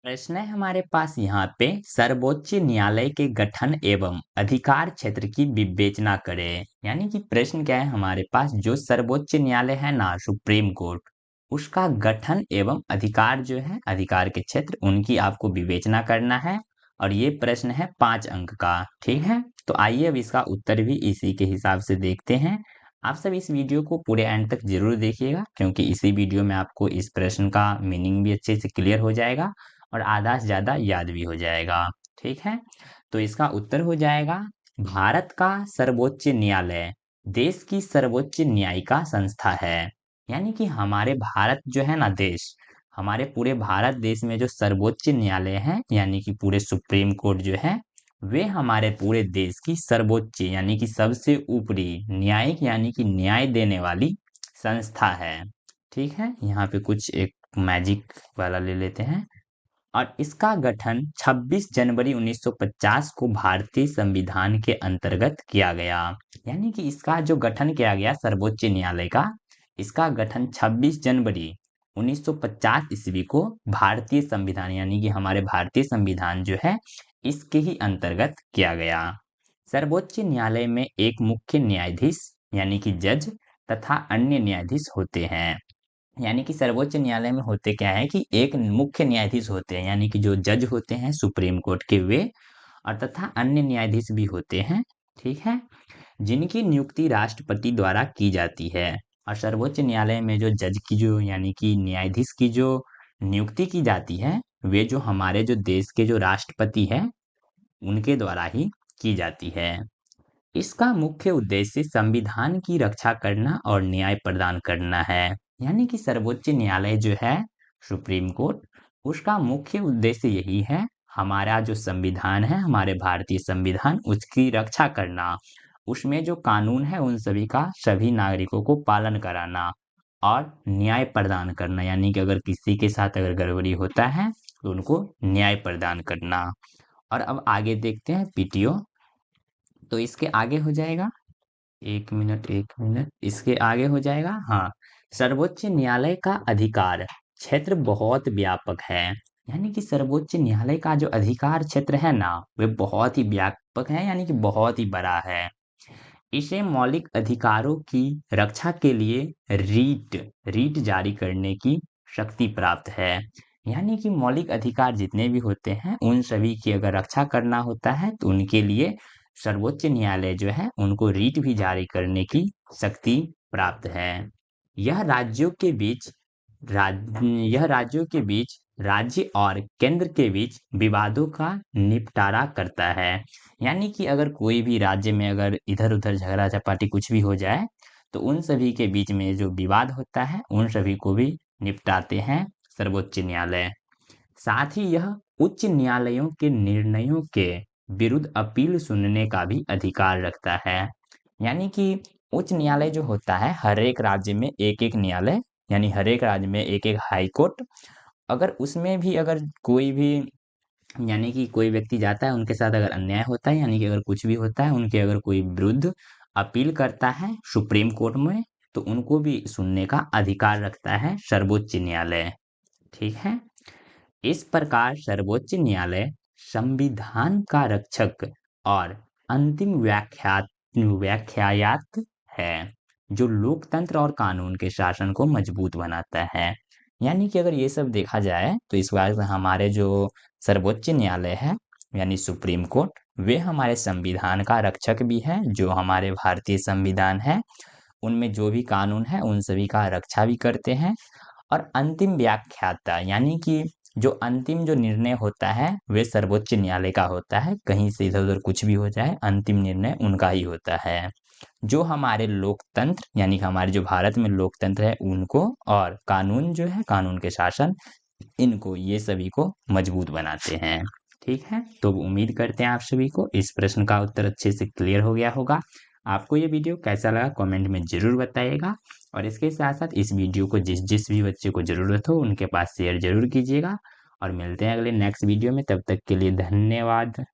प्रश्न है हमारे पास यहाँ पे सर्वोच्च न्यायालय के गठन एवं अधिकार क्षेत्र की विवेचना करें। यानी कि प्रश्न क्या है हमारे पास, जो सर्वोच्च न्यायालय है ना, सुप्रीम कोर्ट, उसका गठन एवं अधिकार जो है, अधिकार के क्षेत्र, उनकी आपको विवेचना करना है। और ये प्रश्न है 5 अंक का। ठीक है, तो आइए अब इसका उत्तर भी इसी के हिसाब से देखते हैं। आप सब इस वीडियो को पूरे एंड तक जरूर देखिएगा, क्योंकि इसी वीडियो में आपको इस प्रश्न का मीनिंग भी अच्छे से क्लियर हो जाएगा और आधा से ज़्यादा याद भी हो जाएगा। ठीक है, तो इसका उत्तर हो जाएगा, भारत का सर्वोच्च न्यायालय देश की सर्वोच्च न्यायिका संस्था है। यानी कि हमारे भारत जो है ना देश, हमारे पूरे भारत देश में जो सर्वोच्च न्यायालय है, यानी कि पूरे सुप्रीम कोर्ट जो है, वे हमारे पूरे देश की सर्वोच्च यानी कि सबसे ऊपरी न्यायिक यानी कि न्याय देने वाली संस्था है। ठीक है, यहाँ पे कुछ एक मैजिक वाला ले लेते हैं। और इसका गठन 26 जनवरी 1950 को भारतीय संविधान के अंतर्गत किया गया। यानी कि इसका जो गठन किया गया सर्वोच्च न्यायालय का, इसका गठन 26 जनवरी 1950 ईस्वी को भारतीय संविधान यानी कि हमारे भारतीय संविधान जो है, इसके ही अंतर्गत किया गया। सर्वोच्च न्यायालय में एक मुख्य न्यायाधीश यानी कि जज तथा अन्य न्यायाधीश होते हैं। यानी कि सर्वोच्च न्यायालय में होते क्या है कि एक मुख्य न्यायाधीश होते हैं, यानी कि जो जज होते हैं सुप्रीम कोर्ट के वे, और तथा अन्य न्यायाधीश भी होते हैं। ठीक है, जिनकी नियुक्ति राष्ट्रपति द्वारा की जाती है। और सर्वोच्च न्यायालय में जो जज की जो यानी कि न्यायाधीश की जो नियुक्ति की जाती है, वे जो हमारे जो देश के जो राष्ट्रपति है, उनके द्वारा ही की जाती है। इसका मुख्य उद्देश्य संविधान की रक्षा करना और न्याय प्रदान करना है। यानी कि सर्वोच्च न्यायालय जो है, सुप्रीम कोर्ट, उसका मुख्य उद्देश्य यही है, हमारा जो संविधान है, हमारे भारतीय संविधान, उसकी रक्षा करना, उसमें जो कानून है उन सभी का सभी नागरिकों को पालन कराना और न्याय प्रदान करना। यानी कि अगर किसी के साथ अगर गड़बड़ी होता है तो उनको न्याय प्रदान करना। और अब आगे देखते हैं पीटीओ। तो इसके आगे हो जाएगा, एक मिनट, इसके आगे हो जाएगा, हाँ, सर्वोच्च न्यायालय का अधिकार क्षेत्र बहुत व्यापक है। यानी कि सर्वोच्च न्यायालय का जो अधिकार क्षेत्र है ना, वे बहुत ही व्यापक है, यानी कि बहुत ही बड़ा है। इसे मौलिक अधिकारों की रक्षा के लिए रीट रीट जारी करने की शक्ति प्राप्त है। यानी कि मौलिक अधिकार जितने भी होते हैं, उन सभी की अगर रक्षा करना होता है तो उनके लिए सर्वोच्च न्यायालय जो है, उनको रीट भी जारी करने की शक्ति प्राप्त है। यह राज्यों के बीच यह राज्यों के बीच, राज्य और केंद्र के बीच विवादों का निपटारा करता है। यानी कि अगर कोई भी राज्य में अगर इधर-उधर झगड़ा-झपाटी कुछ भी हो जाए, तो उन सभी के बीच में जो विवाद होता है, उन सभी को भी निपटाते हैं सर्वोच्च न्यायालय। साथ ही यह उच्च न्यायालयों के निर्णयों के विरुद्ध अपील सुनने का भी अधिकार रखता है। यानी कि उच्च न्यायालय जो होता है, हर एक राज्य में एक-एक न्यायालय, यानी हर एक राज्य में एक-एक हाई कोर्ट, अगर उसमें भी अगर कोई भी यानी कि कोई व्यक्ति जाता है, उनके साथ अगर अन्याय होता है, यानी कि अगर कुछ भी होता है, उनके अगर कोई विरुद्ध अपील करता है सुप्रीम कोर्ट में, तो उनको भी सुनने का अधिकार रखता है सर्वोच्च न्यायालय। ठीक है? इस प्रकार सर्वोच्च न्यायालय संविधान का रक्षक और अंतिम व्याख्यात है, जो लोकतंत्र और कानून के शासन को मजबूत बनाता है। यानी कि अगर ये सब देखा जाए तो इस बार से हमारे जो सर्वोच्च न्यायालय है, यानी सुप्रीम कोर्ट, वे हमारे संविधान का रक्षक भी है। जो हमारे भारतीय संविधान है, उनमें जो भी कानून है उन सभी का रक्षा भी करते हैं। और अंतिम व्याख्याता यानी कि जो अंतिम जो निर्णय होता है, वे सर्वोच्च न्यायालय का होता है। कहीं से इधर-उधर कुछ भी हो जाए, अंतिम निर्णय उनका ही होता है। जो हमारे लोकतंत्र यानी कि हमारे जो भारत में लोकतंत्र है उनको, और कानून जो है, कानून के शासन, इनको, ये सभी को मजबूत बनाते हैं। ठीक है, तो उम्मीद करते हैं आप सभी को इस प्रश्न का उत्तर अच्छे से क्लियर हो गया होगा। आपको ये वीडियो कैसा लगा कमेंट में ज़रूर बताइएगा, और इसके साथ-साथ इस वीडियो को जिस जिस भी बच्चे को ज़रूरत हो उनके पास शेयर ज़रूर कीजिएगा। और मिलते हैं अगले नेक्स्ट वीडियो में, तब तक के लिए धन्यवाद।